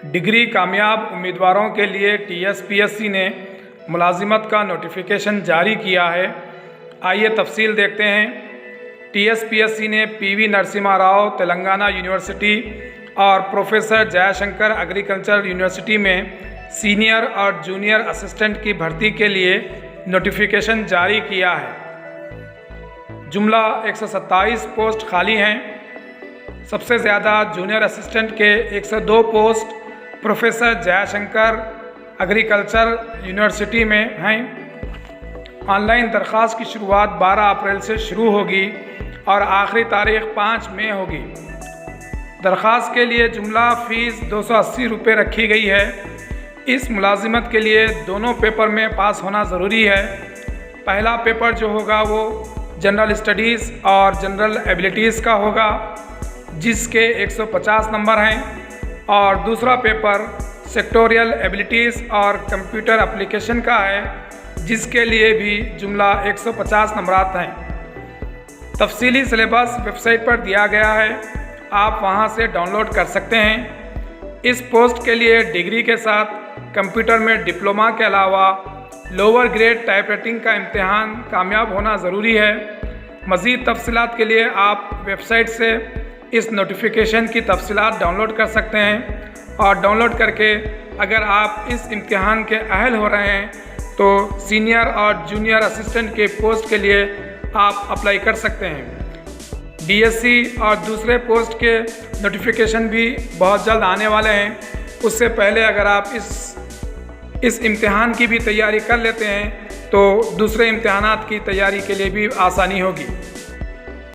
Degree कामयाब उम्मीदवारों के लिए टीएसपीएससी ने मुलाजिमत का नोटिफिकेशन जारी किया है। आइए तफसील देखते हैं। टीएसपीएससी ने पीवी नरसिम्हा राव तेलंगाना यूनिवर्सिटी और प्रोफेसर जयशंकर एग्रीकल्चर यूनिवर्सिटी में सीनियर और जूनियर असिस्टेंट की भर्ती के लिए नोटिफिकेशन जारी किया है। जुमला 127 पोस्ट खाली हैं। सबसे ज़्यादा जूनियर असिस्टेंट के 102 post professor Jaishankar agriculture university में हैं। ऑनलाइन दरख्वास्त की शुरुआत 12 अप्रैल से शुरू होगी और आखिरी तारीख 5 मई होगी। दरख्वास्त के लिए जुमला फ़ीस 280 रुपये रखी गई है। इस मुलाजिमत के लिए दोनों पेपर में पास होना ज़रूरी है। पहला पेपर जो होगा वो जनरल स्टडीज़ और जनरल एबिलिटीज़ का होगा, जिसके 150 नंबर हैं, और दूसरा पेपर सेक्टोरियल एबिलिटीज़ और कंप्यूटर एप्लीकेशन का है, जिसके लिए भी जुमला 150 नंबरात हैं। तफसीली सिलेबस वेबसाइट पर दिया गया है, आप वहां से डाउनलोड कर सकते हैं। इस पोस्ट के लिए डिग्री के साथ कंप्यूटर में डिप्लोमा के अलावा लोअर ग्रेड टाइपराइटिंग का इम्तिहान कामयाब होना ज़रूरी है। मज़ीद तफसीलात के लिए आप वेबसाइट से इस नोटिफिकेशन की तफसीलात डाउनलोड कर सकते हैं, और डाउनलोड करके अगर आप इस इम्तिहान के अहल हो रहे हैं तो सीनियर और जूनियर असिस्टेंट के पोस्ट के लिए आप अप्लाई कर सकते हैं। डीएससी और दूसरे पोस्ट के नोटिफिकेशन भी बहुत जल्द आने वाले हैं। उससे पहले अगर आप इस इम्तिहान की भी तैयारी कर लेते हैं तो दूसरे इम्तिहानात की तैयारी के लिए भी आसानी होगी।